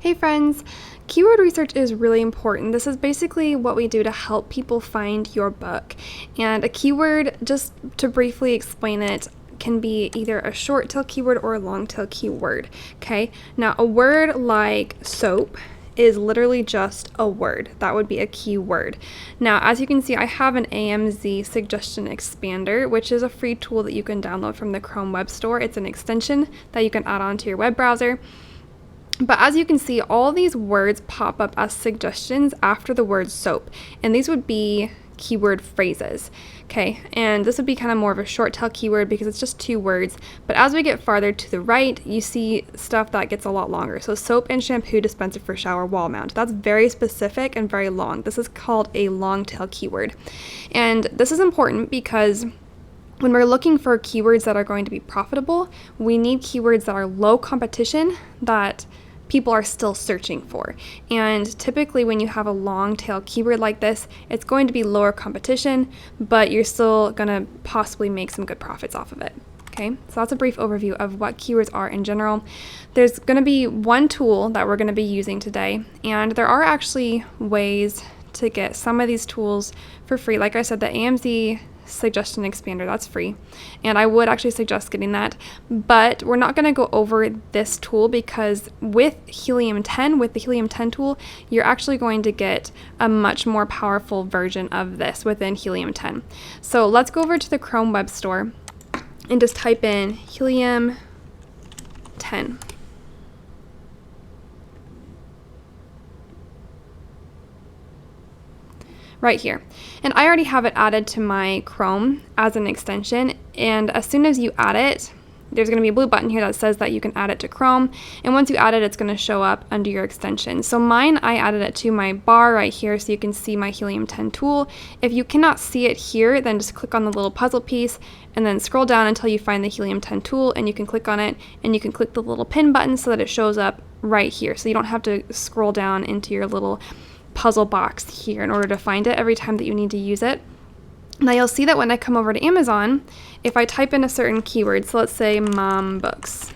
Hey friends, keyword research is really important. This is basically what we do to help people find your book. And a keyword, just to briefly explain it, can be either a short tail keyword or a long tail keyword. Okay, now a word like soap is literally just a word. That would be a keyword. Now, as you can see, I have an AMZ suggestion expander, which is a free tool that you can download from the Chrome Web Store. It's an extension that you can add on to your web browser. But as you can see, all these words pop up as suggestions after the word soap, and these would be keyword phrases. Okay, and this would be kind of more of a short tail keyword because it's just 2 words. But as we get farther to the right, you see stuff that gets a lot longer. So soap and shampoo dispenser for shower wall mount. That's very specific and very long. This is called a long tail keyword. And this is important because when we're looking for keywords that are going to be profitable, we need keywords that are low competition, that people are still searching for. And typically when you have a long tail keyword like this, it's going to be lower competition, but you're still going to possibly make some good profits off of it. Okay, so that's a brief overview of what keywords are in general. There's going to be one tool that we're going to be using today, and there are actually ways to get some of these tools for free. Like I said, the AMZ suggestion expander, that's free, and I would actually suggest getting that, but we're not going to go over this tool because with Helium 10, with the Helium 10 tool, you're actually going to get a much more powerful version of this within Helium 10. So let's go over to the Chrome Web Store and just type in Helium 10. Right here. And I already have it added to my Chrome as an extension, and as soon as you add it, there's going to be a blue button here that says that you can add it to Chrome, and once you add it, it's going to show up under your extension. So mine, I added it to my bar right here so you can see my Helium 10 tool. If you cannot see it here, then just click on the little puzzle piece and then scroll down until you find the Helium 10 tool, and you can click on it, and you can click the little pin button so that it shows up right here, so you don't have to scroll down into your little puzzle box here in order to find it every time that you need to use it. Now you'll see that when I come over to Amazon, if I type in a certain keyword, so let's say mom books.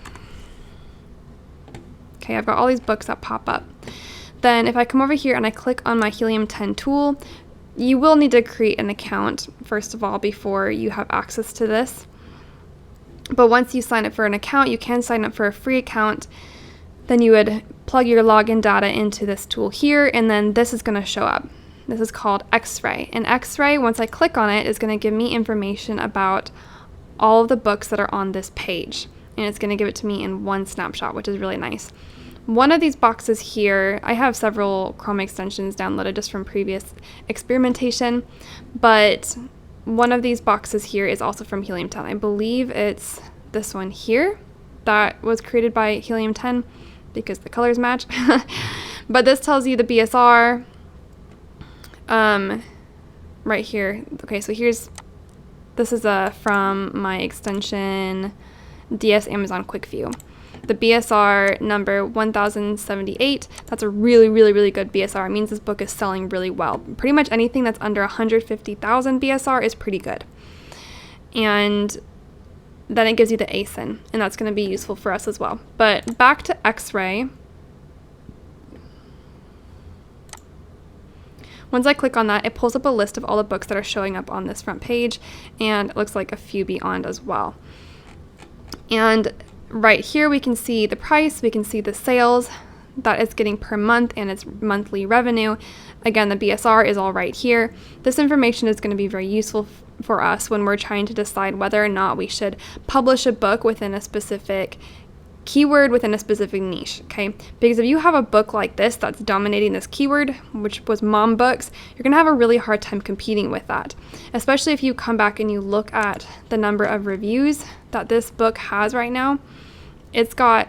Okay, I've got all these books that pop up. Then if I come over here and I click on my Helium 10 tool, you will need to create an account first of all before you have access to this. But once you sign up for an account, you can sign up for a free account. Then you would plug your login data into this tool here, and then this is going to show up. This is called Xray. And Xray, once I click on it, is going to give me information about all of the books that are on this page. And it's going to give it to me in one snapshot, which is really nice. One of these boxes here, I have several Chrome extensions downloaded just from previous experimentation, but one of these boxes here is also from Helium 10. I believe it's this one here that was created by Helium 10. Because the colors match. But this tells you the BSR right here. Okay, so this is from my extension DS Amazon Quick View. The BSR number 1078, that's a really, really, really good BSR. It means this book is selling really well. Pretty much anything that's under 150,000 BSR is pretty good. And then it gives you the ASIN, and that's going to be useful for us as well. But back to Xray. Once I click on that, it pulls up a list of all the books that are showing up on this front page, and it looks like a few beyond as well. And right here we can see the price, we can see the sales that it's getting per month and its monthly revenue. Again, the BSR is all right here. This information is going to be very useful for us when we're trying to decide whether or not we should publish a book within a specific keyword, within a specific niche, okay? Because if you have a book like this that's dominating this keyword, which was mom books, you're gonna have a really hard time competing with that, especially if you come back and you look at the number of reviews that this book has right now. It's got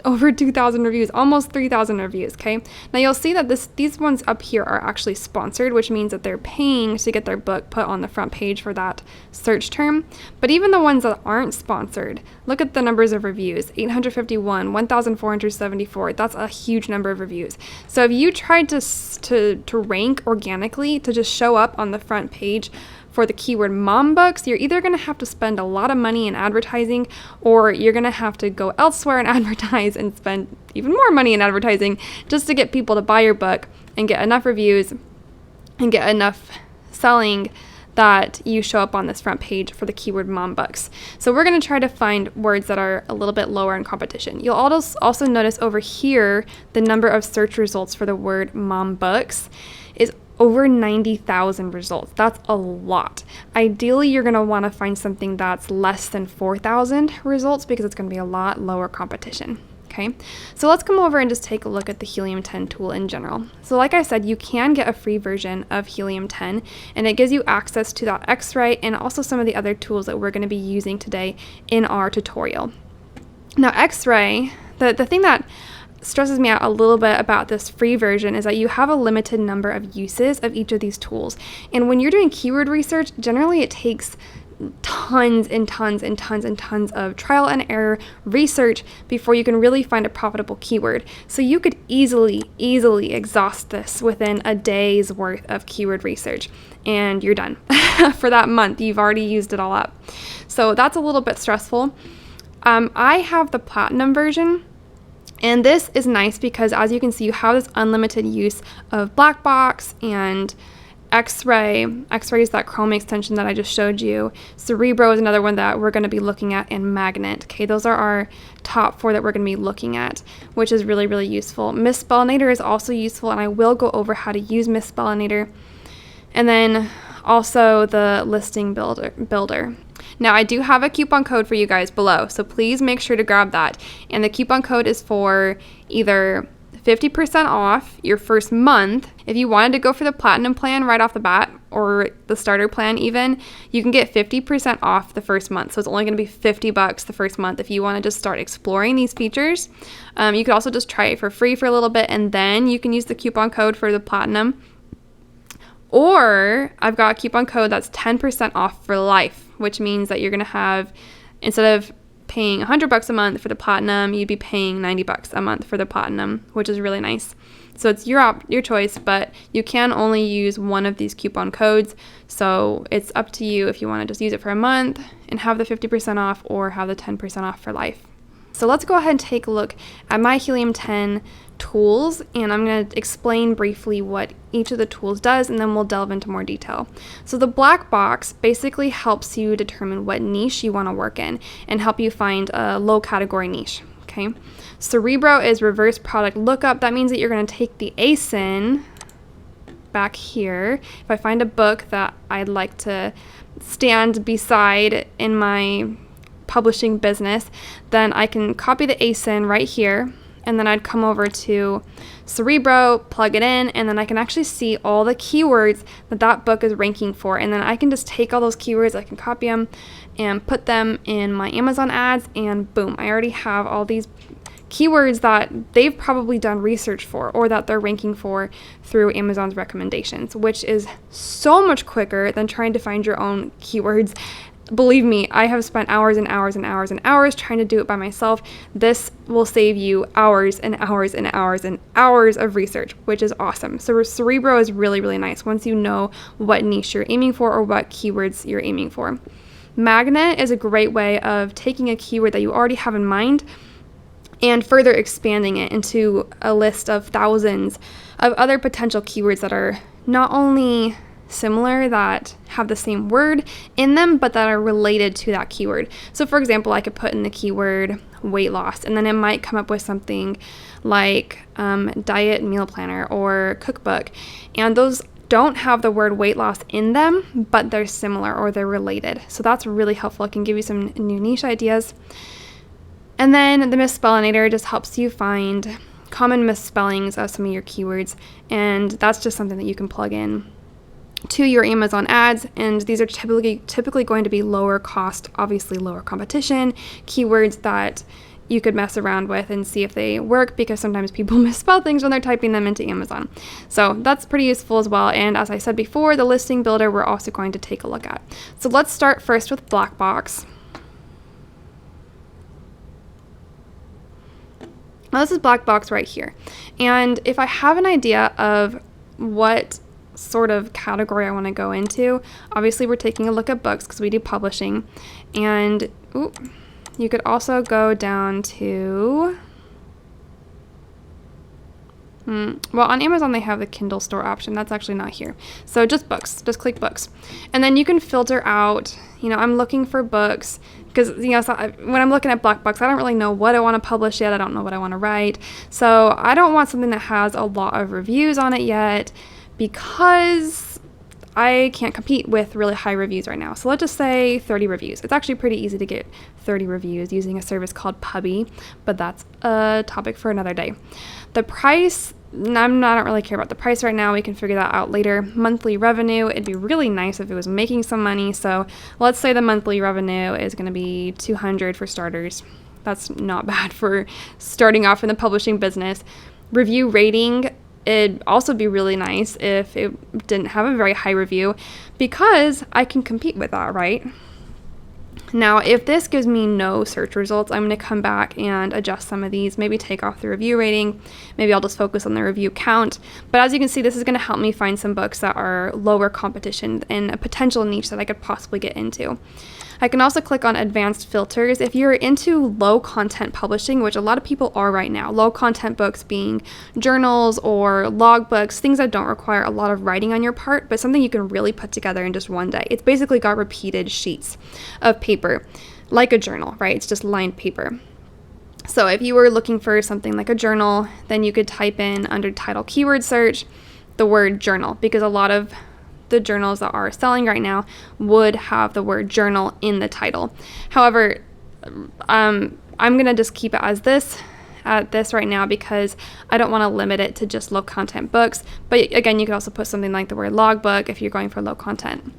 over 2,000 reviews, almost 3,000 reviews, okay? Now you'll see that these ones up here are actually sponsored, which means that they're paying to get their book put on the front page for that search term. But even the ones that aren't sponsored, look at the numbers of reviews, 851, 1,474, that's a huge number of reviews. So if you tried to rank organically, to just show up on the front page for the keyword mom books, you're either going to have to spend a lot of money in advertising, or you're going to have to go elsewhere and advertise and spend even more money in advertising just to get people to buy your book and get enough reviews and get enough selling that you show up on this front page for the keyword mom books. So we're going to try to find words that are a little bit lower in competition. You'll also notice over here the number of search results for the word mom books is over 90,000 results. That's a lot. Ideally, you're going to want to find something that's less than 4,000 results because it's going to be a lot lower competition. Okay, so let's come over and just take a look at the Helium 10 tool in general. So like I said, you can get a free version of Helium 10, and it gives you access to that Xray and also some of the other tools that we're going to be using today in our tutorial. Now Xray, the thing that stresses me out a little bit about this free version is that you have a limited number of uses of each of these tools. And when you're doing keyword research, generally it takes tons and tons and tons and tons of trial and error research before you can really find a profitable keyword. So you could easily exhaust this within a day's worth of keyword research and you're done. For that month, you've already used it all up. So that's a little bit stressful. I have the platinum version. And this is nice because, as you can see, you have this unlimited use of Blackbox and Xray. Xray is that Chrome extension that I just showed you. Cerebro is another one that we're going to be looking at, and Magnet. Okay, those are our top 4 that we're going to be looking at, which is really, really useful. Mispellinator is also useful, and I will go over how to use Mispellinator. And then also the listing builder. Now, I do have a coupon code for you guys below, so please make sure to grab that. And the coupon code is for either 50% off your first month. If you wanted to go for the platinum plan right off the bat, or the starter plan even, you can get 50% off the first month. So it's only going to be $50 the first month if you want to just start exploring these features. You could also just try it for free for a little bit, and then you can use the coupon code for the platinum. Or I've got a coupon code that's 10% off for life, which means that you're going to have, instead of paying $100 a month for the platinum, you'd be paying $90 a month for the platinum, which is really nice. So it's your choice, but you can only use one of these coupon codes. So it's up to you if you want to just use it for a month and have the 50% off, or have the 10% off for life. So let's go ahead and take a look at my Helium 10 tools, and I'm going to explain briefly what each of the tools does, and then we'll delve into more detail. So the Blackbox basically helps you determine what niche you want to work in and help you find a low category niche. Okay. Cerebro is reverse product lookup. That means that you're going to take the ASIN back here. If I find a book that I'd like to stand beside in my publishing business, then I can copy the ASIN right here, and then I'd come over to Cerebro, plug it in, and then I can actually see all the keywords that that book is ranking for, and then I can just take all those keywords, I can copy them and put them in my Amazon ads, and boom, I already have all these keywords that they've probably done research for, or that they're ranking for through Amazon's recommendations, which is so much quicker than trying to find your own keywords. Believe me, I have spent hours and hours and hours and hours trying to do it by myself. This will save you hours and hours and hours and hours of research, which is awesome. So Cerebro is really, really nice once you know what niche you're aiming for or what keywords you're aiming for. Magnet is a great way of taking a keyword that you already have in mind and further expanding it into a list of thousands of other potential keywords that are not only similar, that have the same word in them, but that are related to that keyword. So for example, I could put in the keyword weight loss, and then it might come up with something like diet meal planner or cookbook, and those don't have the word weight loss in them, but they're similar or they're related. So that's really helpful. It can give you some new niche ideas. And then the Mispellinator just helps you find common misspellings of some of your keywords, and that's just something that you can plug in to your Amazon ads, and these are typically going to be lower cost, obviously lower competition keywords that you could mess around with and see if they work, because sometimes people misspell things when they're typing them into Amazon. So that's pretty useful as well. And as I said before, the listing builder we're also going to take a look at. So let's start first with Blackbox. Now this is Blackbox right here, and if I have an idea of what sort of category I want to go into. Obviously, we're taking a look at books because we do publishing. And you could also go down to, well, on Amazon, they have the Kindle store option. That's actually not here. So just books, just click books. And then you can filter out, I'm looking for books because, when I'm looking at Blackbox, I don't really know what I want to publish yet. I don't know what I want to write. So I don't want something that has a lot of reviews on it yet because I can't compete with really high reviews right now. So let's just say 30 reviews. It's actually pretty easy to get 30 reviews using a service called Puppy, but that's a topic for another day. The price, I don't really care about the price right now. We can figure that out later. Monthly revenue, it'd be really nice if it was making some money. So let's say the monthly revenue is going to be $200 for starters. That's not bad for starting off in the publishing business. Review rating, it'd also be really nice if it didn't have a very high review because I can compete with that, right? Now, if this gives me no search results, I'm going to come back and adjust some of these, maybe take off the review rating. Maybe I'll just focus on the review count. But as you can see, this is going to help me find some books that are lower competition and a potential niche that I could possibly get into. I can also click on advanced filters. If you're into low content publishing, which a lot of people are right now, low content books being journals or log books, things that don't require a lot of writing on your part, but something you can really put together in just one day. It's basically got repeated sheets of paper, like a journal, right? It's just lined paper. So if you were looking for something like a journal, then you could type in under title keyword search the word journal, because a lot of the journals that are selling right now would have the word journal in the title. However, I'm going to just keep it as this right now because I don't want to limit it to just low content books. But again, you could also put something like the word logbook if you're going for low content.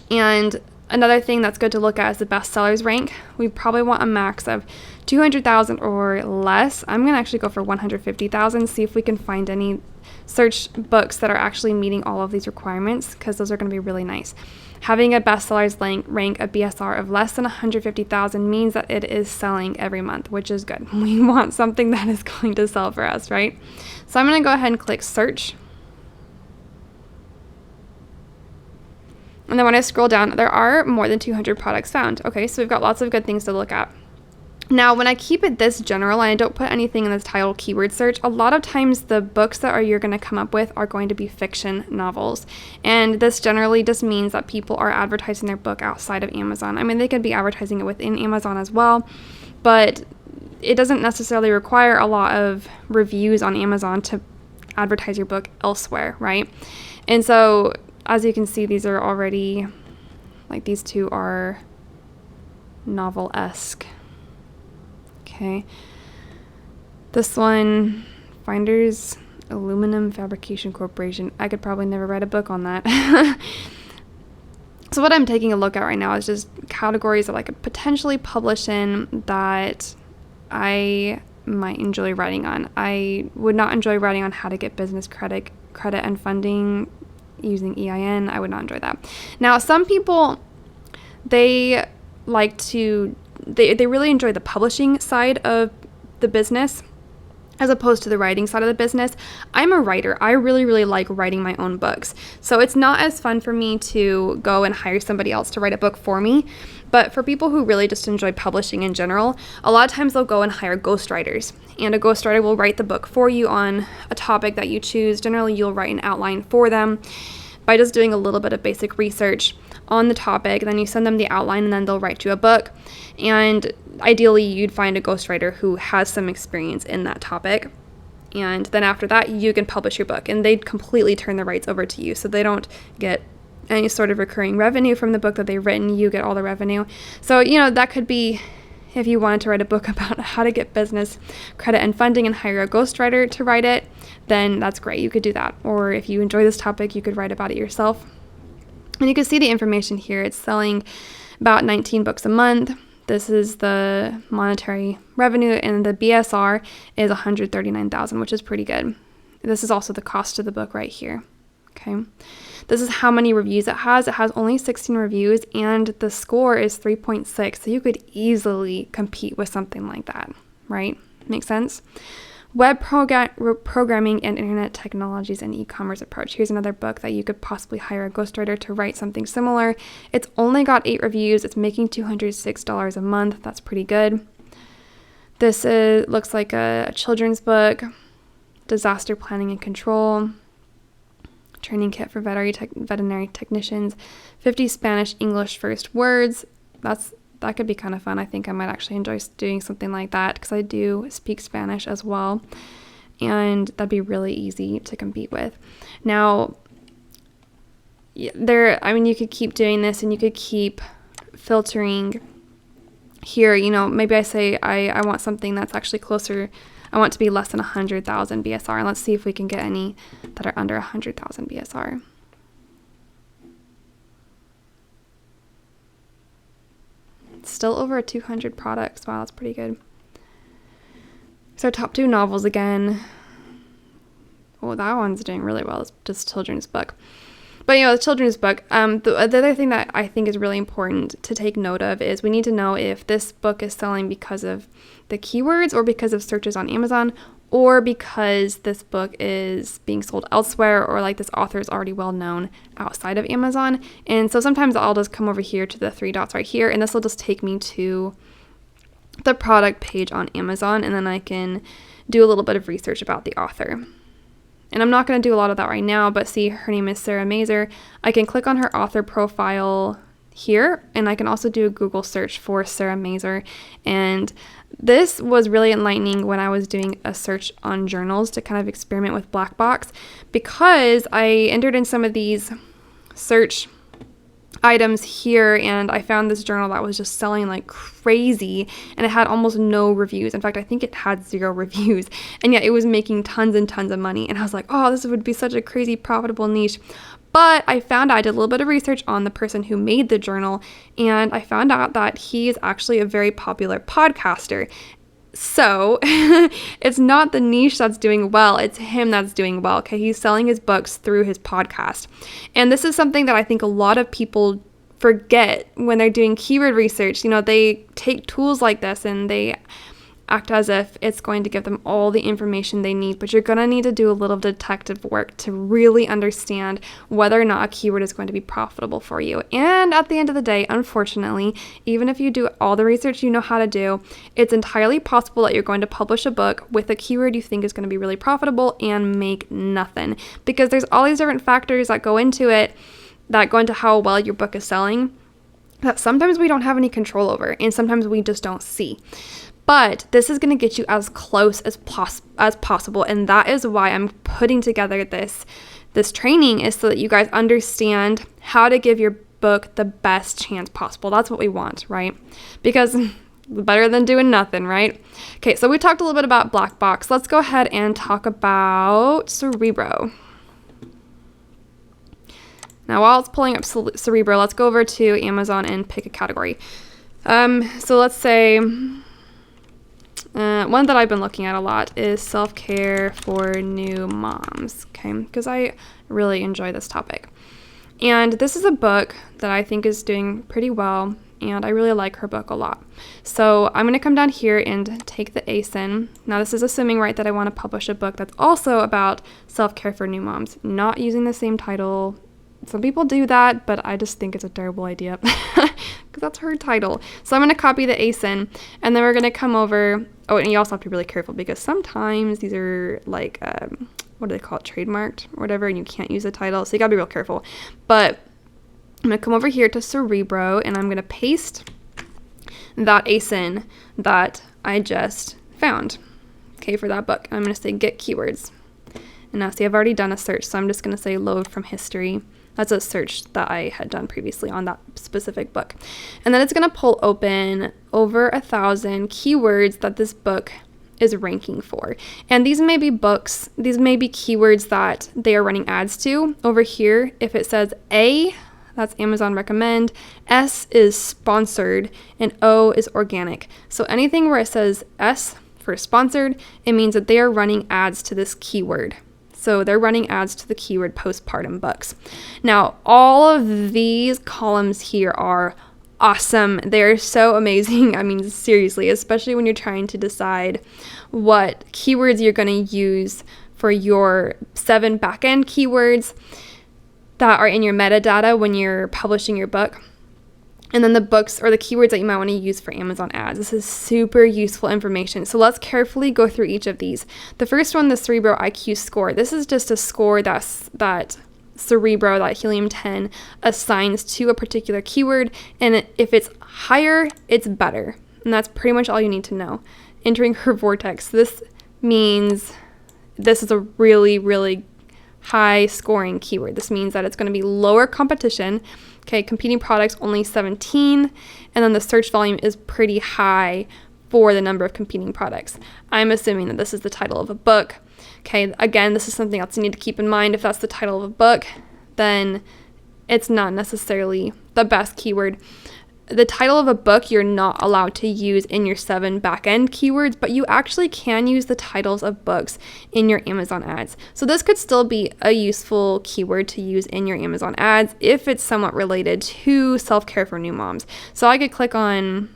And another thing that's good to look at is the bestsellers rank. We probably want a max of 200,000 or less. I'm going to actually go for 150,000, see if we can find any search books that are actually meeting all of these requirements, because those are going to be really nice. Having a bestsellers rank, a BSR of less than 150,000 means that it is selling every month, which is good. We want something that is going to sell for us, right? So I'm going to go ahead and click search. And then when I scroll down, there are more than 200 products found. Okay, so we've got lots of good things to look at. Now, when I keep it this general and I don't put anything in this title keyword search, a lot of times the books that you're going to come up with are going to be fiction novels. And this generally just means that people are advertising their book outside of Amazon. I mean, they could be advertising it within Amazon as well, but it doesn't necessarily require a lot of reviews on Amazon to advertise your book elsewhere, right? And so, as you can see, these are already, like these two are novel-esque. Okay, this one, Finders Aluminum Fabrication Corporation. I could probably never write a book on that. So what I'm taking a look at right now is just categories that I could potentially publish in that I might enjoy writing on. I would not enjoy writing on how to get business credit and funding using EIN. I would not enjoy that. Now, some people, they really enjoy the publishing side of the business as opposed to the writing side of the business. I'm a writer. I really, really like writing my own books. So it's not as fun for me to go and hire somebody else to write a book for me. But for people who really just enjoy publishing in general, a lot of times they'll go and hire ghostwriters. And a ghostwriter will write the book for you on a topic that you choose. Generally, you'll write an outline for them by just doing a little bit of basic research on the topic. Then you send them the outline and then they'll write you a book. And ideally, you'd find a ghostwriter who has some experience in that topic. And then after that, you can publish your book. And they'd completely turn the rights over to you. So they don't get any sort of recurring revenue from the book that they've written. You get all the revenue. So, that could be, if you wanted to write a book about how to get business credit and funding and hire a ghostwriter to write it, then that's great. You could do that. Or if you enjoy this topic, you could write about it yourself. And you can see the information here. It's selling about 19 books a month. This is the monetary revenue, and the BSR is 139,000, which is pretty good. This is also the cost of the book right here. Okay. This is how many reviews it has. It has only 16 reviews, and the score is 3.6. So you could easily compete with something like that, right? Makes sense? Programming and Internet Technologies and E-commerce Approach. Here's another book that you could possibly hire a ghostwriter to write something similar. It's only got 8 reviews. It's making $206 a month. That's pretty good. This looks like a children's book. Disaster Planning and Control. Training Kit for Veterinary Technicians. 50 Spanish English First Words. That could be kind of fun. I think I might actually enjoy doing something like that because I do speak Spanish as well. And that'd be really easy to compete with. Now, you could keep doing this and you could keep filtering here. Maybe I say I want something that's actually closer. I want to be less than 100,000 BSR. And let's see if we can get any that are under 100,000 BSR. Still over 200 products. Wow, that's pretty good. So top 2 novels again. Oh, that one's doing really well. It's just a children's book. But the children's book, the other thing that I think is really important to take note of is we need to know if this book is selling because of the keywords or because of searches on Amazon, or because this book is being sold elsewhere, or like this author is already well known outside of Amazon. And so sometimes I'll just come over here to the 3 dots right here, and this will just take me to the product page on Amazon, and then I can do a little bit of research about the author. And I'm not going to do a lot of that right now, but see, her name is Sarah Mazer. I can click on her author profile here, and I can also do a Google search for Sarah Mazer. And this was really enlightening when I was doing a search on journals to kind of experiment with Blackbox, because I entered in some of these search items here, and I found this journal that was just selling like crazy, and it had almost no reviews. In fact, I think it had 0 reviews, and yet it was making tons and tons of money. And I was like, oh, this would be such a crazy profitable niche. But I did a little bit of research on the person who made the journal, and I found out that he is actually a very popular podcaster. So it's not the niche that's doing well, it's him that's doing well. Okay, he's selling his books through his podcast. And this is something that I think a lot of people forget when they're doing keyword research. They take tools like this and they act as if it's going to give them all the information they need, but you're going to need to do a little detective work to really understand whether or not a keyword is going to be profitable for you. And at the end of the day, unfortunately, even if you do all the research you know how to do, it's entirely possible that you're going to publish a book with a keyword you think is going to be really profitable and make nothing, because there's all these different factors that go into it, that go into how well your book is selling, that sometimes we don't have any control over, and sometimes we just don't see. But this is going to get you as close as possible, and that is why I'm putting together this training, is so that you guys understand how to give your book the best chance possible. That's what we want, right? Because better than doing nothing, right? Okay, so we talked a little bit about Blackbox. Let's go ahead and talk about Cerebro. Now, while it's pulling up Cerebro, let's go over to Amazon and pick a category. So let's say one that I've been looking at a lot is self-care for new moms, okay? Because I really enjoy this topic. And this is a book that I think is doing pretty well, and I really like her book a lot. So I'm going to come down here and take the ASIN. Now, this is assuming, right, that I want to publish a book that's also about self-care for new moms, not using the same title. Some people do that, but I just think it's a terrible idea because that's her title. So I'm going to copy the ASIN, and then we're going to come over. Oh, and you also have to be really careful because sometimes these are like, what do they call it, trademarked or whatever, and you can't use the title. So you got to be real careful. But I'm going to come over here to Cerebro, and I'm going to paste that ASIN that I just found, okay, for that book. I'm going to say get keywords. And now, see, I've already done a search, so I'm just going to say load from history. That's a search that I had done previously on that specific book. And then it's going to pull open over 1,000 keywords that this book is ranking for. And these may be keywords that they are running ads to. Over here, if it says A, that's Amazon recommend, S is sponsored, and O is organic. So anything where it says S for sponsored, it means that they are running ads to this keyword. So they're running ads to the keyword postpartum books. Now, all of these columns here are awesome. They're so amazing. I mean, seriously, especially when you're trying to decide what keywords you're going to use for your 7 backend keywords that are in your metadata when you're publishing your book. And then the books or the keywords that you might want to use for Amazon ads. This is super useful information. So let's carefully go through each of these. The first one, the Cerebro IQ score. This is just a score that Cerebro, that Helium 10, assigns to a particular keyword. And if it's higher, it's better. And that's pretty much all you need to know. Entering her vortex. This means this is a really, really high scoring keyword. This means that it's going to be lower competition. Okay, competing products only 17, and then the search volume is pretty high for the number of competing products. I'm assuming that this is the title of a book. Okay, again, this is something else you need to keep in mind. If that's the title of a book, then it's not necessarily the best keyword. The title of a book you're not allowed to use in your 7 backend keywords, but you actually can use the titles of books in your Amazon ads. So this could still be a useful keyword to use in your Amazon ads if it's somewhat related to self-care for new moms. So I could click on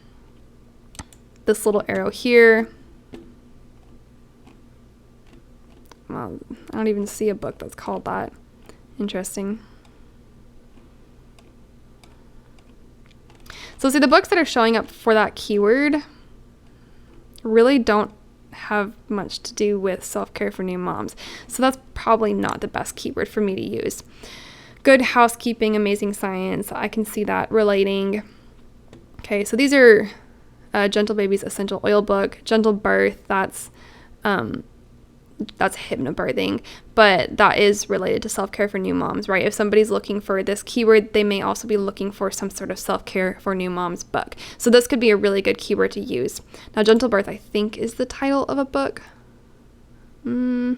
this little arrow here. Well, I don't even see a book that's called that. Interesting. So see, the books that are showing up for that keyword really don't have much to do with self-care for new moms. So that's probably not the best keyword for me to use. Good housekeeping, amazing science. I can see that relating. Okay, so these are Gentle Baby's Essential Oil book. Gentle Birth, that's hypnobirthing, but that is related to self-care for new moms, right? If somebody's looking for this keyword, they may also be looking for some sort of self-care for new moms book. So this could be a really good keyword to use. Now, Gentle Birth, I think, is the title of a book. No.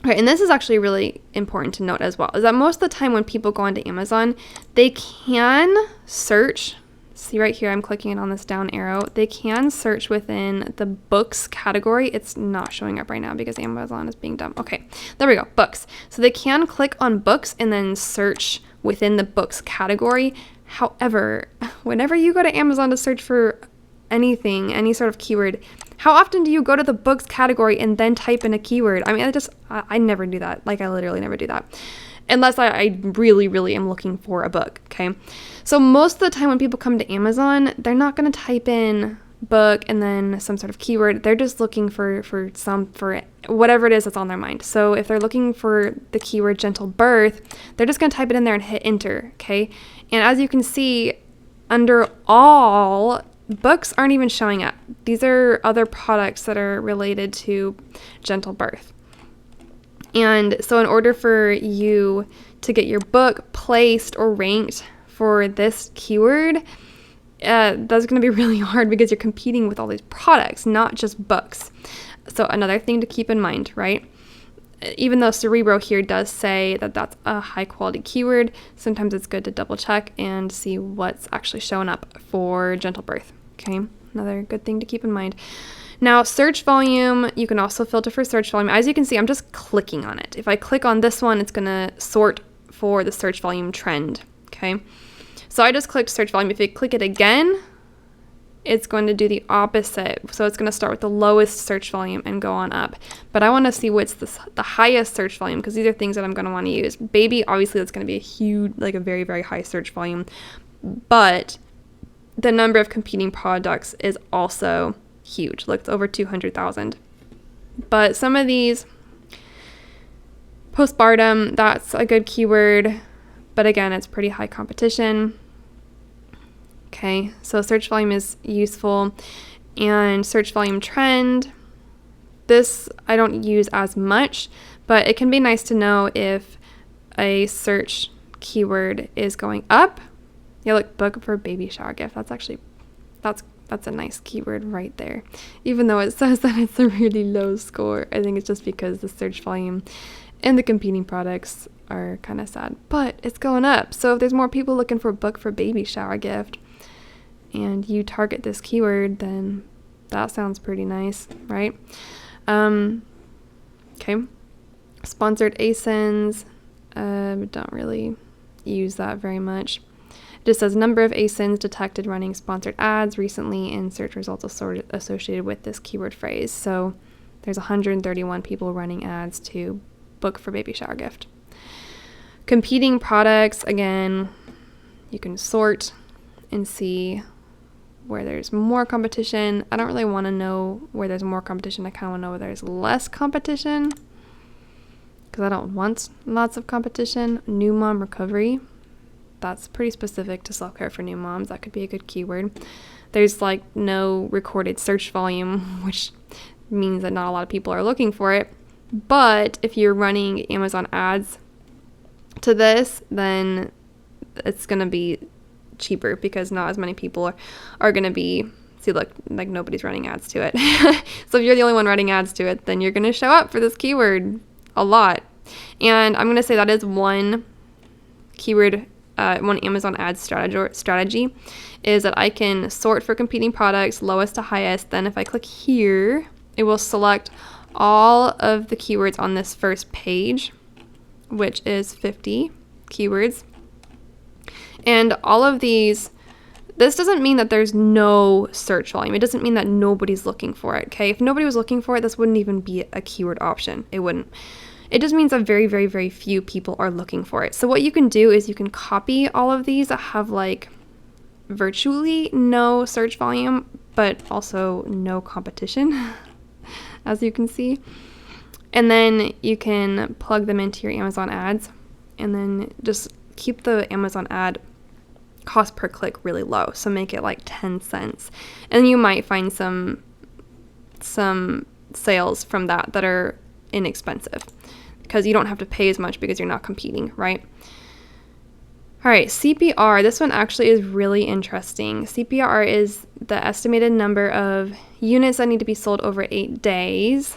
Okay, and this is actually really important to note as well, is that most of the time when people go onto Amazon, they can search. See right here, I'm clicking on this down arrow. They can search within the books category. It's not showing up right now because Amazon is being dumb. Okay, there we go, books. So they can click on books and then search within the books category. However, whenever you go to Amazon to search for anything, any sort of keyword, how often do you go to the books category and then type in a keyword? I mean, I never do that. Like, I literally never do that. Unless I really, really am looking for a book, okay? So most of the time when people come to Amazon, they're not going to type in book and then some sort of keyword. They're just looking for whatever it is that's on their mind. So if they're looking for the keyword gentle birth, they're just going to type it in there and hit enter, okay? And as you can see, under all, books aren't even showing up. These are other products that are related to gentle birth. And so in order for you to get your book placed or ranked for this keyword, that's going to be really hard because you're competing with all these products, not just books. So another thing to keep in mind, right? Even though Cerebro here does say that that's a high quality keyword, sometimes it's good to double check and see what's actually showing up for gentle birth. Okay, another good thing to keep in mind. Now, search volume, you can also filter for search volume. As you can see, I'm just clicking on it. If I click on this one, it's going to sort for the search volume trend, okay? So I just clicked search volume. If you click it again, it's going to do the opposite. So it's going to start with the lowest search volume and go on up. But I want to see what's the highest search volume because these are things that I'm going to want to use. Baby, obviously, that's going to be a huge, like a very, very high search volume. But the number of competing products is also huge. Look, it's over 200,000. But some of these, postpartum, that's a good keyword. But again, it's pretty high competition. Okay, so search volume is useful. And search volume trend, this I don't use as much, but it can be nice to know if a search keyword is going up. Yeah, look, book for baby shower gift. That's a nice keyword right there. Even though it says that it's a really low score, I think it's just because the search volume and the competing products are kind of sad. But it's going up. So if there's more people looking for a book for baby shower gift and you target this keyword, then that sounds pretty nice, right? Okay. Sponsored ASINs. Don't really use that very much. It just says number of ASINs detected running sponsored ads recently in search results associated with this keyword phrase. So there's 131 people running ads to book for baby shower gift. Competing products, again, you can sort and see where there's more competition. I don't really want to know where there's more competition. I kind of want to know where there's less competition because I don't want lots of competition. New mom recovery. That's pretty specific to self-care for new moms. That could be a good keyword. There's like no recorded search volume, which means that not a lot of people are looking for it. But if you're running Amazon ads to this, then it's going to be cheaper because not as many people are going to be, see, look, like nobody's running ads to it. So if you're the only one running ads to it, then you're going to show up for this keyword a lot. And I'm going to say that is one keyword, one Amazon ads strategy is that I can sort for competing products, lowest to highest. Then if I click here, it will select all of the keywords on this first page, which is 50 keywords. And all of these, this doesn't mean that there's no search volume. It doesn't mean that nobody's looking for it, okay? If nobody was looking for it, this wouldn't even be a keyword option. It wouldn't. It just means that very, very, very few people are looking for it. So what you can do is you can copy all of these that have like virtually no search volume, but also no competition, as you can see. And then you can plug them into your Amazon ads and then just keep the Amazon ad cost per click really low. So make it like 10 cents. And you might find some sales from that are inexpensive because you don't have to pay as much because you're not competing, right? All right, CPR. This one actually is really interesting. CPR is the estimated number of units that need to be sold over 8 days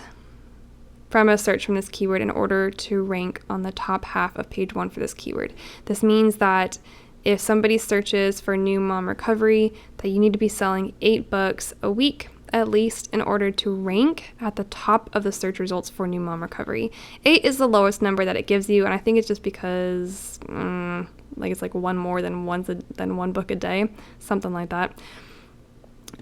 from a search from this keyword in order to rank on the top half of page 1 for this keyword. This means that if somebody searches for new mom recovery, that you need to be selling 8 books a week at least in order to rank at the top of the search results for new mom recovery. 8 is the lowest number that it gives you, and I think it's just because like it's like one more than one book a day, something like that.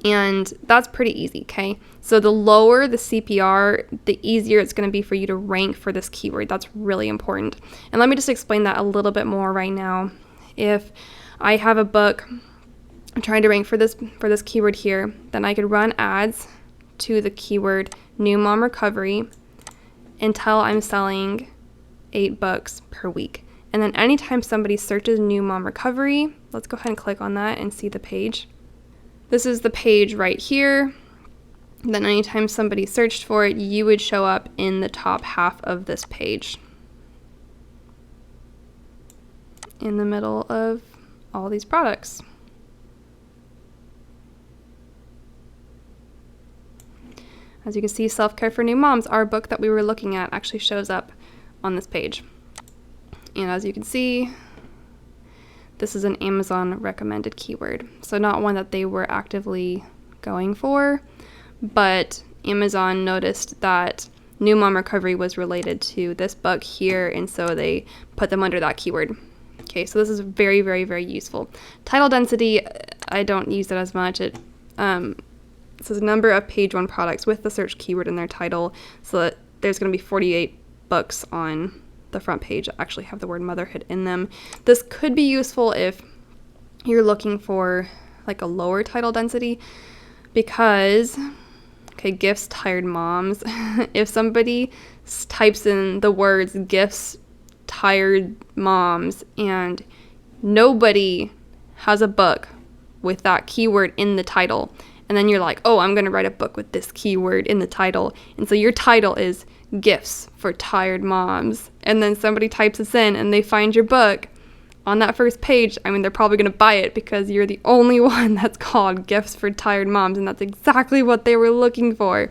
And that's pretty easy, okay? So the lower the CPR, the easier it's going to be for you to rank for this keyword. That's really important. And let me just explain that a little bit more right now. If I have a book I'm trying to rank for this keyword here, then I could run ads to the keyword new mom recovery until I'm selling 8 books per week. And then anytime somebody searches new mom recovery, let's go ahead and click on that and see the page. This is the page right here. Then anytime somebody searched for it, you would show up in the top half of this page, in the middle of all these products. As you can see, Self-Care for New Moms, our book that we were looking at, actually shows up on this page. And as you can see, this is an Amazon recommended keyword. So not one that they were actively going for, but Amazon noticed that new mom recovery was related to this book here, and so they put them under that keyword. Okay, so this is very, very, very useful. Title density, I don't use it as much. It says number of page 1 products with the search keyword in their title, so that there's going to be 48 books on the front page that actually have the word motherhood in them. This could be useful if you're looking for like a lower title density because, okay, gifts tired moms. If somebody types in the words gifts tired moms and nobody has a book with that keyword in the title, and then you're like, oh, I'm going to write a book with this keyword in the title. And so your title is Gifts for Tired Moms. And then somebody types this in and they find your book on that first page. I mean, they're probably going to buy it because you're the only one that's called Gifts for Tired Moms. And that's exactly what they were looking for.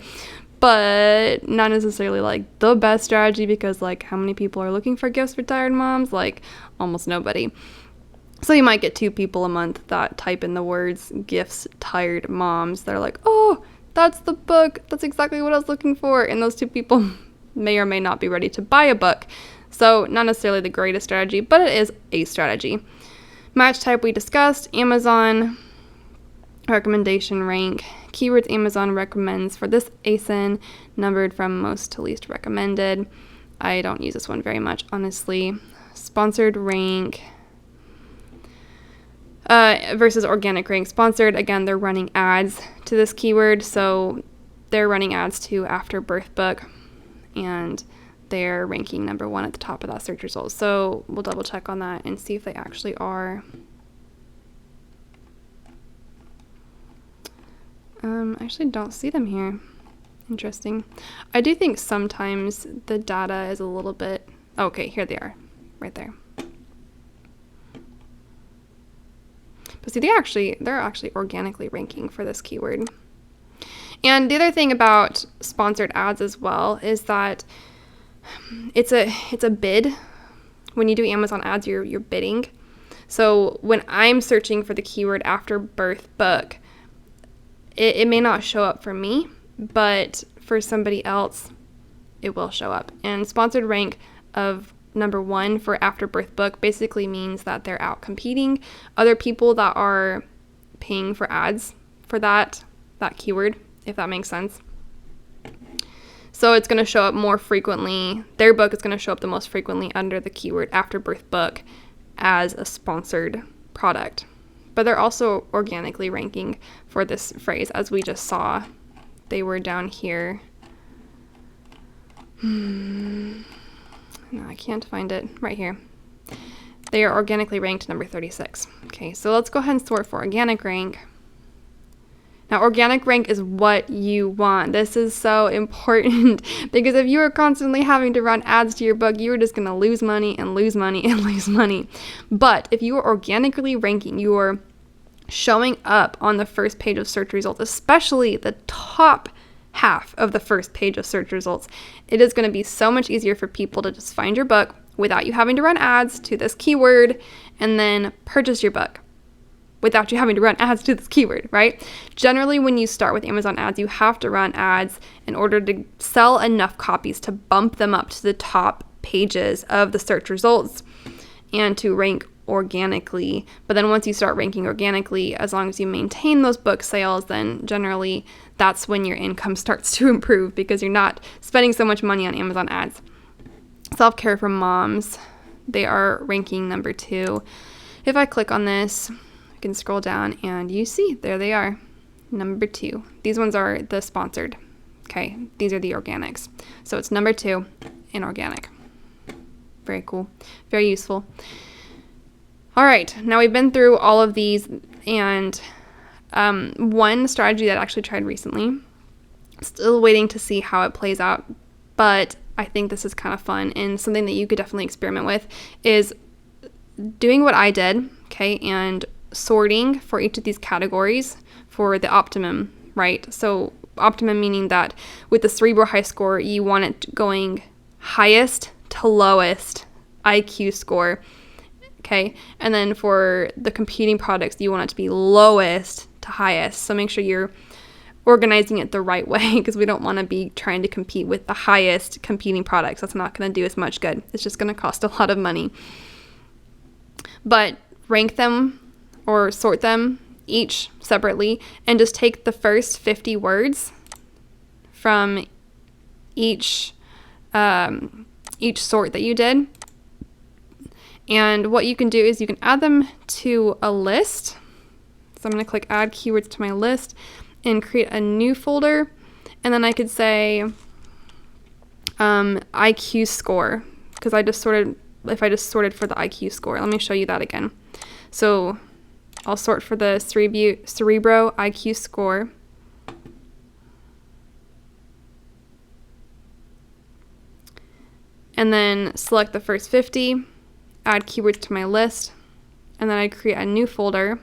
But not necessarily like the best strategy because like how many people are looking for gifts for tired moms? Like almost nobody. So you might get 2 people a month that type in the words gifts tired moms. They're like, oh, that's the book. That's exactly what I was looking for. And those 2 people may or may not be ready to buy a book. So not necessarily the greatest strategy, but it is a strategy. Match type we discussed, Amazon, recommendation rank, keywords Amazon recommends for this ASIN, numbered from most to least recommended. I don't use this one very much, honestly. Sponsored rank versus organic rank. Sponsored, again, they're running ads to this keyword, so they're running ads to After Birth Book, and they're ranking number 1 at the top of that search result. So we'll double check on that and see if they actually are. I actually don't see them here. Interesting. I do think sometimes the data is a little bit... Okay, here they are, right there. But see, they're actually organically ranking for this keyword. And the other thing about sponsored ads as well is that it's a bid. When you do Amazon ads, you're bidding. So when I'm searching for the keyword After Birth Book, it may not show up for me, but for somebody else, it will show up. And sponsored rank of number 1 for After Birth Book basically means that they're out competing other people that are paying for ads for that keyword, if that makes sense. So it's going to show up more frequently. Their book is going to show up the most frequently under the keyword After Birth Book as a sponsored product. But they're also organically ranking for this phrase, as we just saw. They were down here. No, I can't find it. Right here. They are organically ranked number 36. Okay, so let's go ahead and sort for organic rank. Now, organic rank is what you want. This is so important because if you are constantly having to run ads to your book, you are just going to lose money and lose money and lose money. But if you are organically ranking, you are showing up on the first page of search results, especially the top half of the first page of search results, it is going to be so much easier for people to just find your book without you having to run ads to this keyword and then purchase your book without you having to run ads to this keyword, right? Generally, when you start with Amazon ads, you have to run ads in order to sell enough copies to bump them up to the top pages of the search results and to rank organically. But then once you start ranking organically, as long as you maintain those book sales, then generally that's when your income starts to improve because you're not spending so much money on Amazon ads. Self-care for moms, they are ranking number 2. If I click on this, I can scroll down and you see, there they are, number 2. These ones are the sponsored. Okay, these are the organics. So it's number 2 in organic. Very cool, very useful. All right, now we've been through all of these, and one strategy that I actually tried recently, still waiting to see how it plays out, but I think this is kind of fun and something that you could definitely experiment with, is doing what I did, okay, and sorting for each of these categories for the optimum, right? So optimum meaning that with the Cerebro high score, you want it going highest to lowest IQ score. Okay, and then for the competing products, you want it to be lowest to highest. So make sure you're organizing it the right way because we don't want to be trying to compete with the highest competing products. That's not going to do as much good. It's just going to cost a lot of money. But rank them or sort them each separately and just take the first 50 words from each sort that you did. And what you can do is you can add them to a list. So I'm going to click add keywords to my list and create a new folder. And then I could say IQ score, because I just sorted for the IQ score. Let me show you that again. So I'll sort for the Cerebro IQ score. And then select the first 50. Add keywords to my list, and then I create a new folder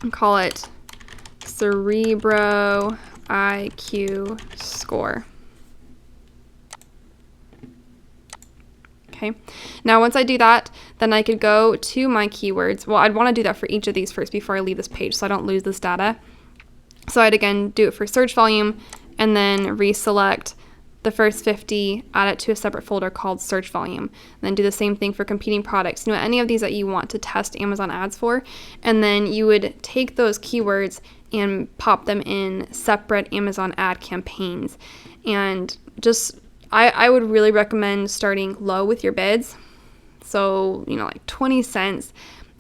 and call it Cerebro IQ score. Okay, now once I do that, then I could go to my keywords. Well, I'd want to do that for each of these first before I leave this page so I don't lose this data. So I'd again do it for search volume and then reselect the first 50, add it to a separate folder called search volume. And then do the same thing for competing products. Any of these that you want to test Amazon ads for, and then you would take those keywords and pop them in separate Amazon ad campaigns. And just, I would really recommend starting low with your bids. So, like 20 cents,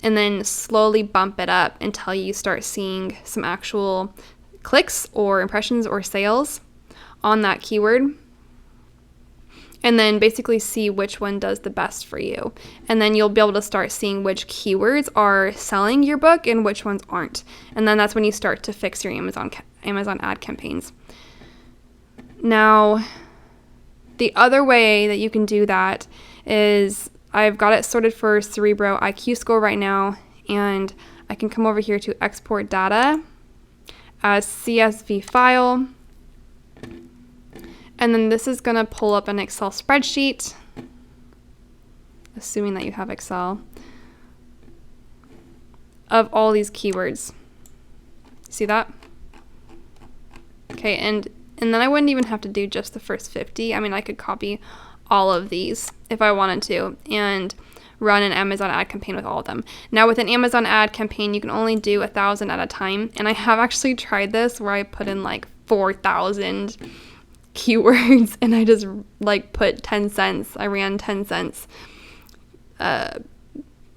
and then slowly bump it up until you start seeing some actual clicks or impressions or sales on that keyword. And then basically see which one does the best for you. And then you'll be able to start seeing which keywords are selling your book and which ones aren't. And then that's when you start to fix your Amazon ad campaigns. Now, the other way that you can do that is, I've got it sorted for Cerebro IQ score right now, and I can come over here to export data as CSV file. And then this is going to pull up an Excel spreadsheet, assuming that you have Excel, of all these keywords. See that? Okay, and then I wouldn't even have to do just the first 50. I mean, I could copy all of these if I wanted to and run an Amazon ad campaign with all of them. Now, with an Amazon ad campaign, you can only do 1,000 at a time. And I have actually tried this where I put in like 4,000 keywords and I just like put 10 cents. I ran 10 cents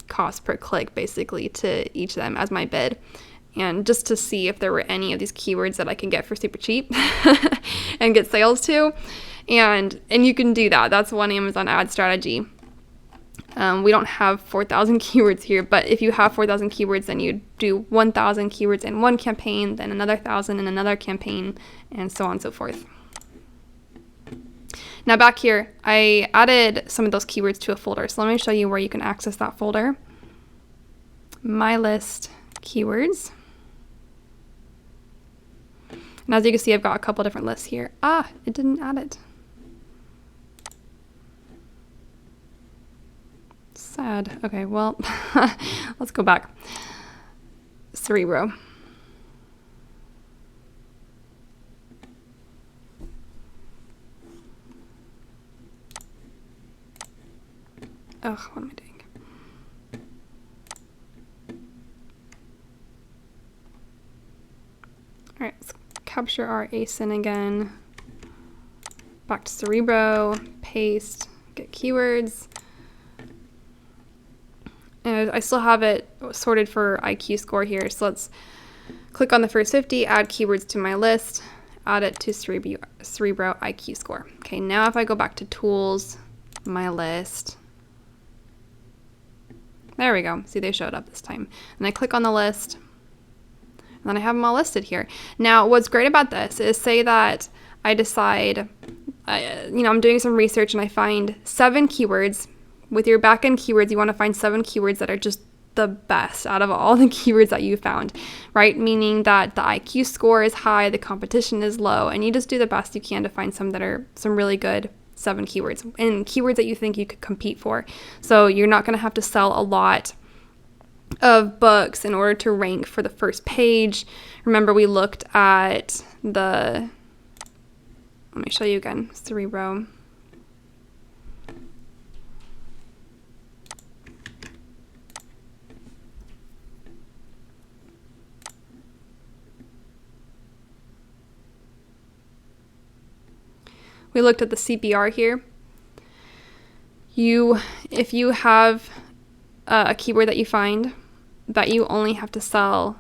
cost per click basically to each of them as my bid. And just to see if there were any of these keywords that I can get for super cheap and get sales to. And you can do that. That's one Amazon ad strategy. We don't have 4,000 keywords here, but if you have 4,000 keywords, then you do 1,000 keywords in one campaign, then another 1,000 in another campaign, and so on and so forth. Now back here, I added some of those keywords to a folder. So let me show you where you can access that folder. My list keywords. And as you can see, I've got a couple different lists here. It didn't add it. Sad. Okay, well, let's go back. Cerebro. Ugh, what am I doing? All right, let's capture our ASIN again. Back to Cerebro, paste, get keywords. And I still have it sorted for IQ score here. So let's click on the first 50, add keywords to my list, add it to Cerebro IQ score. Okay, now if I go back to tools, my list, there we go. See, they showed up this time. And I click on the list, and then I have them all listed here. Now, what's great about this is, say that I decide, I'm doing some research and I find 7 keywords. With your backend keywords, you want to find 7 keywords that are just the best out of all the keywords that you found, right? Meaning that the IQ score is high, the competition is low, and you just do the best you can to find some that are some really good 7 keywords and keywords that you think you could compete for. So you're not going to have to sell a lot of books in order to rank for the first page. Remember, we looked at let me show you again, Cerebro. We looked at the CPR here. If you have a keyword that you find that you only have to sell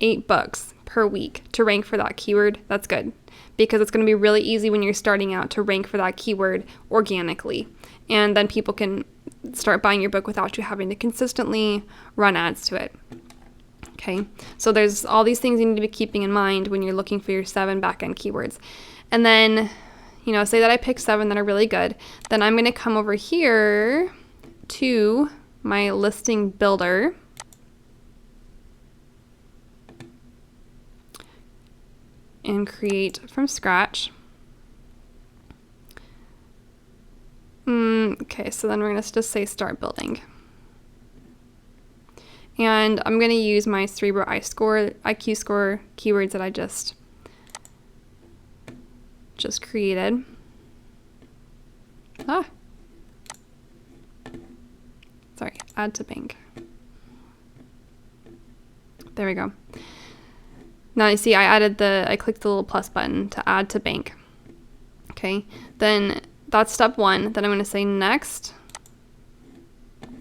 8 books per week to rank for that keyword, that's good, because it's going to be really easy when you're starting out to rank for that keyword organically. And then people can start buying your book without you having to consistently run ads to it. Okay, so there's all these things you need to be keeping in mind when you're looking for your 7 backend keywords. And then, say that I pick 7 that are really good, then I'm going to come over here to my listing builder. And create from scratch. Okay, so then we're going to just say start building. And I'm going to use my Cerebro IQ score keywords that I just created. Sorry, add to bank. There we go. Now you see I clicked the little plus button to add to bank. Okay, then that's step one. Then I'm going to say next.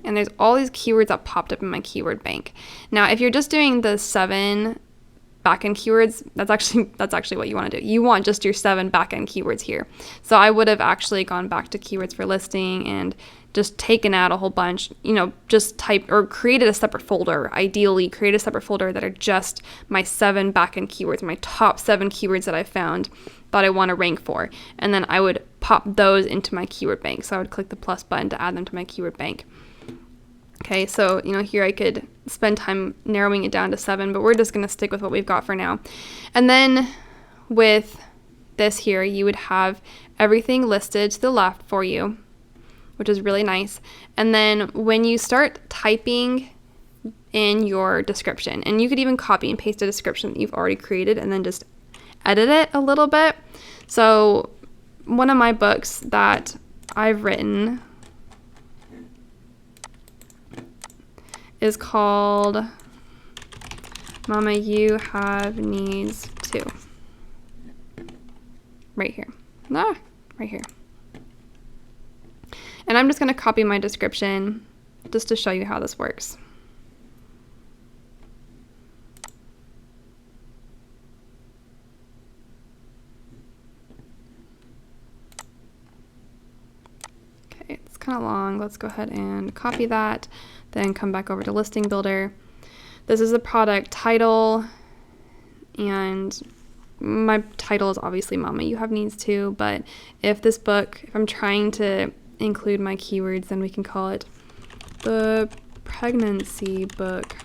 And there's all these keywords that popped up in my keyword bank. Now, if you're just doing the 7 backend keywords, that's actually what you want to do. You want just your 7 backend keywords here. So I would have actually gone back to keywords for listing and just taken out a whole bunch, you know, just type or created a separate folder. Ideally, create a separate folder that are just my 7 backend keywords, my top 7 keywords that I found that I want to rank for. And then I would pop those into my keyword bank. So I would click the plus button to add them to my keyword bank. Okay, so, you know, here I could spend time narrowing it down to 7, but we're just going to stick with what we've got for now. And then with this here, you would have everything listed to the left for you, which is really nice. And then when you start typing in your description, and you could even copy and paste a description that you've already created and then just edit it a little bit. So one of my books that I've written is called Mama, You Have Needs Too. Right here. Right here. And I'm just going to copy my description just to show you how this works. Okay, it's kind of long. Let's go ahead and copy that. Then come back over to Listing Builder. This is the product title, and my title is obviously Mama, You Have Needs Too, but if I'm trying to include my keywords, then we can call it the pregnancy book.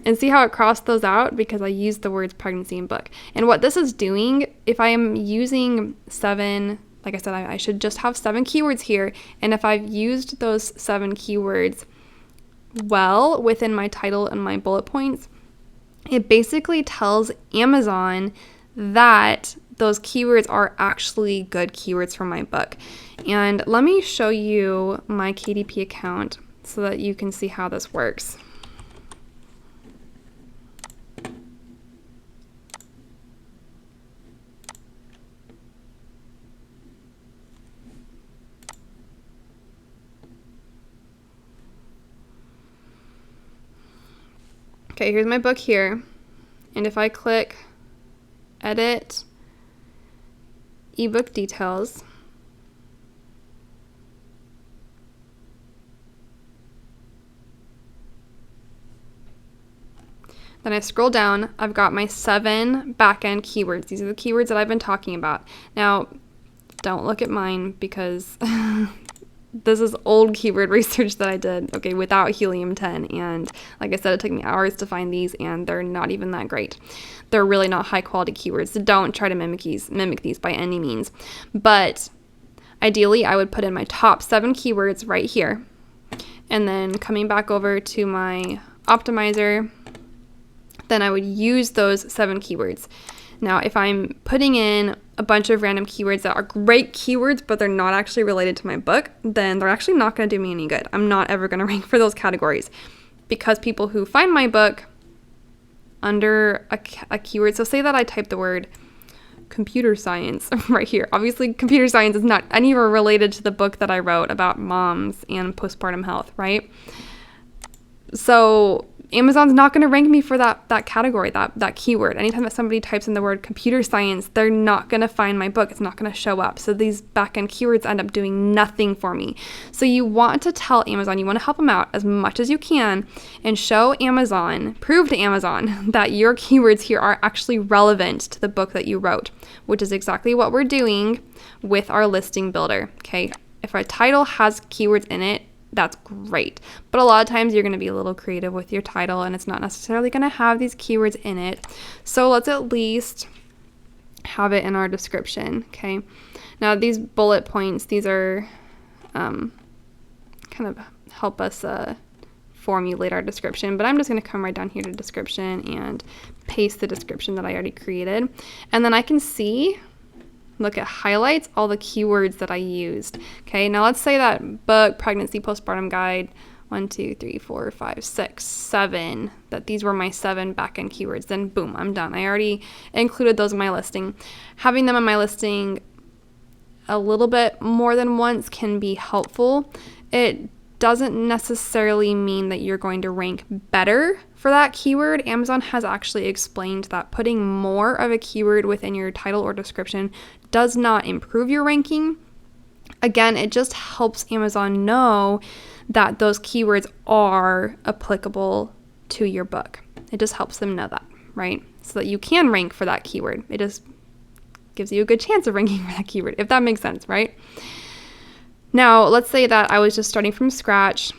And see how it crossed those out because I used the words pregnancy and book. And what this is doing, if I am using 7, like I said, I should just have 7 keywords here. And if I've used those 7 keywords well within my title and my bullet points, it basically tells Amazon that those keywords are actually good keywords for my book. And let me show you my KDP account so that you can see how this works. Okay, here's my book here, and if I click Edit Ebook Details, then I scroll down, I've got my 7 backend keywords. These are the keywords that I've been talking about. Now, don't look at mine because this is old keyword research that I did, okay, without Helium 10, and like I said, it took me hours to find these, and they're not even that great. They're really not high quality keywords, so don't try to mimic these by any means. But ideally, I would put in my top 7 keywords right here, and then coming back over to my optimizer, then I would use those 7 keywords. Now, if I'm putting in a bunch of random keywords that are great keywords, but they're not actually related to my book, then they're actually not going to do me any good. I'm not ever going to rank for those categories because people who find my book under a keyword, so say that I type the word computer science right here. Obviously, computer science is not anywhere related to the book that I wrote about moms and postpartum health, right? So Amazon's not going to rank me for that category, that keyword. Anytime that somebody types in the word computer science, they're not going to find my book. It's not going to show up. So these backend keywords end up doing nothing for me. So you want to tell Amazon, you want to help them out as much as you can and show Amazon, prove to Amazon that your keywords here are actually relevant to the book that you wrote, which is exactly what we're doing with our listing builder. Okay, if our title has keywords in it, that's great. But a lot of times you're going to be a little creative with your title and it's not necessarily going to have these keywords in it. So let's at least have it in our description. Okay. Now these bullet points, these are kind of help us formulate our description, but I'm just going to come right down here to description and paste the description that I already created. And then I can see look at highlights, all the keywords that I used. Okay, now let's say that book, pregnancy, postpartum guide, 1, 2, 3, 4, 5, 6, 7, that these were my 7 backend keywords. Then boom, I'm done. I already included those in my listing. Having them in my listing a little bit more than once can be helpful. It doesn't necessarily mean that you're going to rank better for that keyword. Amazon has actually explained that putting more of a keyword within your title or description does not improve your ranking. Again, it just helps Amazon know that those keywords are applicable to your book. It just helps them know that, right? So that you can rank for that keyword. It just gives you a good chance of ranking for that keyword, if that makes sense, right? Now, let's say that I was just starting from scratch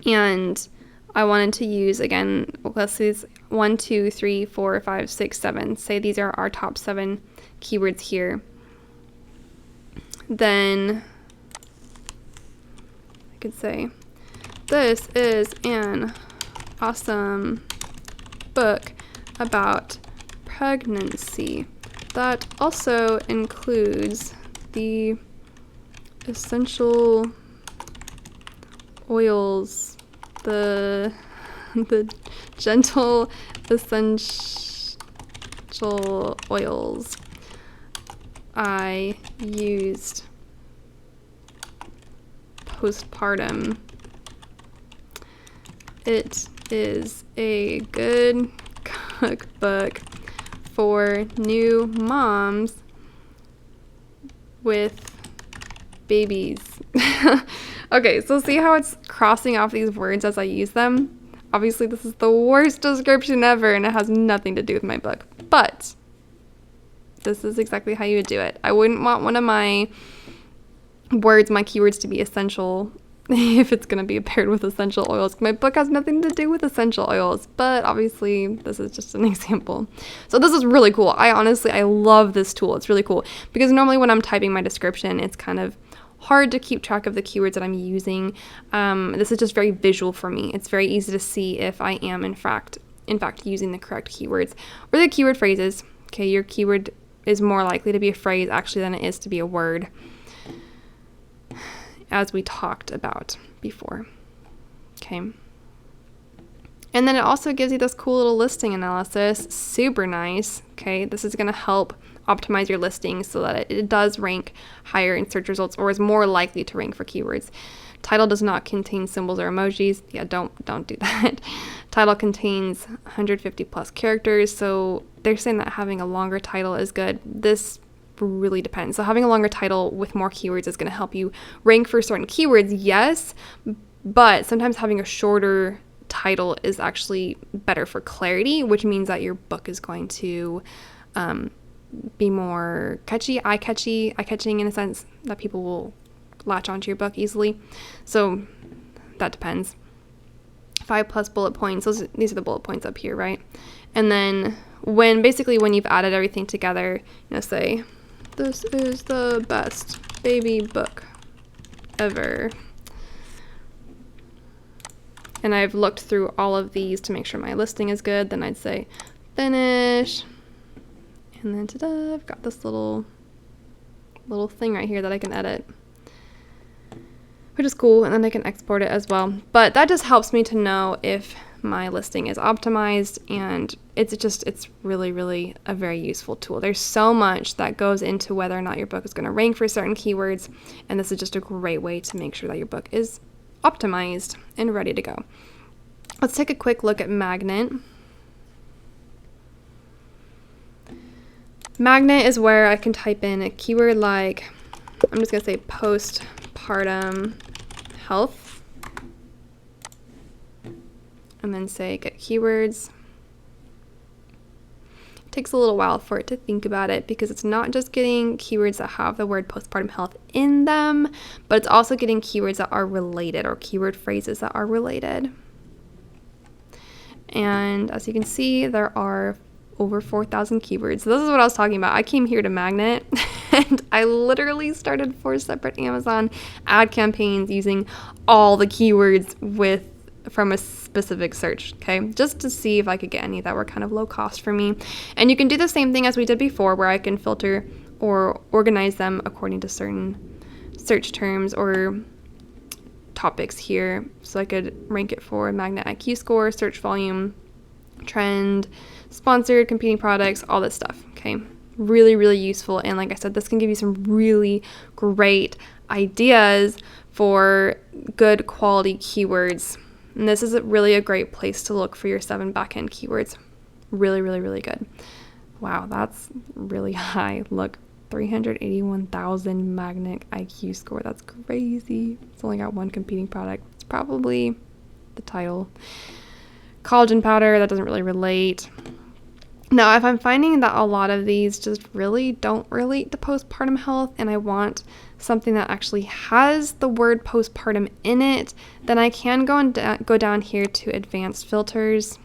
and I wanted to use, again, let's see, 1, 2, 3, 4, 5, 6, 7. Say these are our top 7 keywords here. Then I could say, this is an awesome book about pregnancy that also includes the essential oils, the gentle essential oils I used postpartum. It is a good cookbook for new moms with babies. Okay, so see how it's crossing off these words as I use them? Obviously, this is the worst description ever, and it has nothing to do with my book. But this is exactly how you would do it. I wouldn't want one of my words, my keywords, to be essential if it's going to be paired with essential oils. My book has nothing to do with essential oils, but obviously this is just an example. So this is really cool. I love this tool. It's really cool because normally when I'm typing my description, it's kind of hard to keep track of the keywords that I'm using. This is just very visual for me. It's very easy to see if I am in fact using the correct keywords or the keyword phrases. Okay, your keyword is more likely to be a phrase actually than it is to be a word, as we talked about before. Okay. And then it also gives you this cool little listing analysis. Super nice. Okay. This is going to help optimize your listing so that it does rank higher in search results or is more likely to rank for keywords. Title does not contain symbols or emojis. Yeah, don't do that. Title contains 150 plus characters. So they're saying that having a longer title is good. This really depends. So having a longer title with more keywords is going to help you rank for certain keywords, yes, but sometimes having a shorter title is actually better for clarity, which means that your book is going to be more eye-catching in a sense that people will latch onto your book easily. So that depends. 5+ bullet points. These are the bullet points up here, right? And then when you've added everything together, say, this is the best baby book ever. And I've looked through all of these to make sure my listing is good. Then I'd say finish. And then ta-da, I've got this little thing right here that I can edit, which is cool. And then I can export it as well. But that just helps me to know if my listing is optimized, and it's really, really a very useful tool. There's so much that goes into whether or not your book is going to rank for certain keywords, and this is just a great way to make sure that your book is optimized and ready to go. Let's take a quick look at Magnet. Magnet is where I can type in a keyword like, I'm just going to say postpartum health, and then say get keywords. It takes a little while for it to think about it because it's not just getting keywords that have the word postpartum health in them, but it's also getting keywords that are related or keyword phrases that are related. And as you can see, there are over 4,000 keywords. So this is what I was talking about. I came here to Magnet and I literally started 4 separate Amazon ad campaigns using all the keywords with from a specific search, okay? Just to see if I could get any that were kind of low cost for me. And you can do the same thing as we did before, where I can filter or organize them according to certain search terms or topics here. So I could rank it for magnet IQ score, search volume, trend, sponsored, competing products, all this stuff, okay? Really, really useful. And like I said, this can give you some really great ideas for good quality keywords. And this is really a great place to look for your 7 backend keywords. Really, really, really good. Wow, that's really high. Look, 381,000 magnet IQ score. That's crazy. It's only got 1 competing product. It's probably the title. Collagen powder, that doesn't really relate. Now, if I'm finding that a lot of these just really don't relate to postpartum health and I want something that actually has the word postpartum in it, then I can go down here to advanced filters,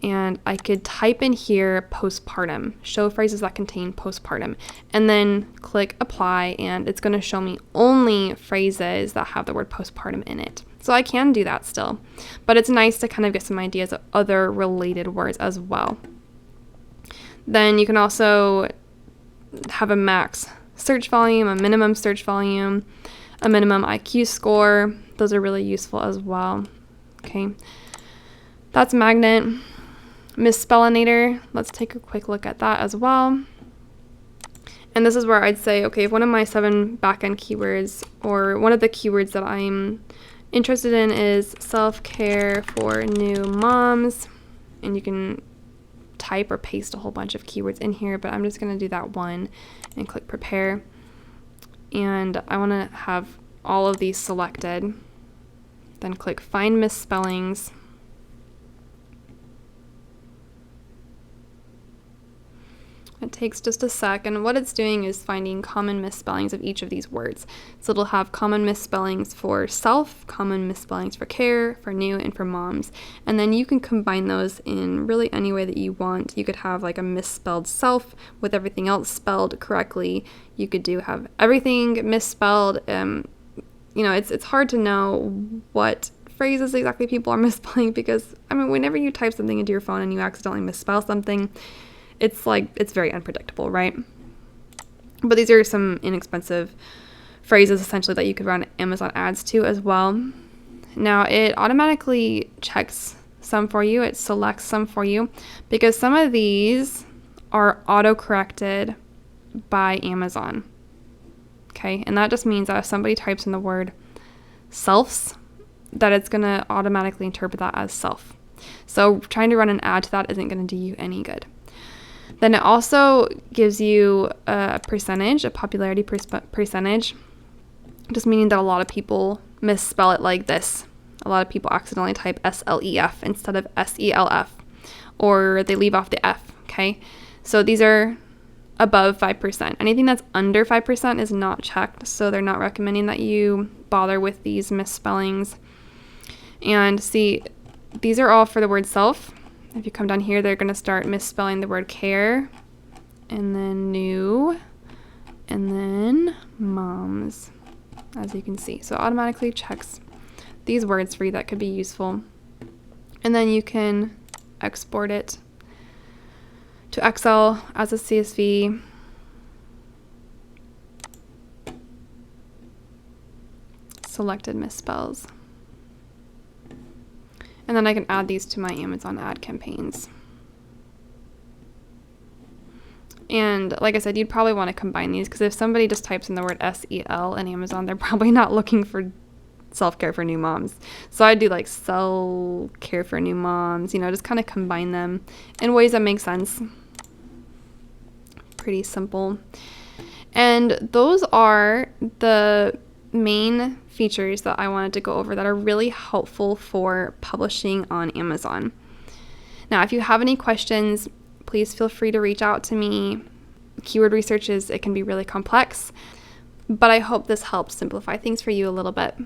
and I could type in here postpartum, show phrases that contain postpartum, and then click apply, and it's going to show me only phrases that have the word postpartum in it. So I can do that still, but it's nice to kind of get some ideas of other related words as well. Then you can also have a max search volume, a minimum search volume, a minimum IQ score. Those are really useful as well. Okay, that's magnet. Mispellinator, let's take a quick look at that as well. And this is where I'd say, okay, if one of my 7 backend keywords, or one of the keywords that I'm interested in, is self-care for new moms, and you can type or paste a whole bunch of keywords in here, but I'm just going to do that one and click prepare. And I want to have all of these selected. Then click find misspellings. It takes just a sec, and what it's doing is finding common misspellings of each of these words. So it'll have common misspellings for self, common misspellings for care, for new, and for moms. And then you can combine those in really any way that you want. You could have like a misspelled self with everything else spelled correctly. You could have everything misspelled. It's hard to know what phrases exactly people are misspelling, because whenever you type something into your phone and you accidentally misspell something, it's very unpredictable, right? But these are some inexpensive phrases essentially that you could run Amazon ads to as well. Now it automatically checks some for you, it selects some for you, because some of these are auto-corrected by Amazon. Okay, and that just means that if somebody types in the word selfs, that it's gonna automatically interpret that as self. So trying to run an ad to that isn't gonna do you any good. Then it also gives you a percentage, a popularity percentage, just meaning that a lot of people misspell it like this. A lot of people accidentally type SLEF instead of SELF, or they leave off the F, okay? So these are above 5%. Anything that's under 5% is not checked, so they're not recommending that you bother with these misspellings. And see, these are all for the word self. If you come down here, they're going to start misspelling the word care, and then new, and then moms, as you can see. So it automatically checks these words for you that could be useful. And then you can export it to Excel as a CSV. Selected misspells. And then I can add these to my Amazon ad campaigns. And like I said, you'd probably want to combine these, because if somebody just types in the word SEL in Amazon, they're probably not looking for self-care for new moms. So I'd do like self-care for new moms, just kind of combine them in ways that make sense. Pretty simple. And those are the main features that I wanted to go over that are really helpful for publishing on Amazon. Now, if you have any questions, please feel free to reach out to me. Keyword research it can be really complex, but I hope this helps simplify things for you a little bit.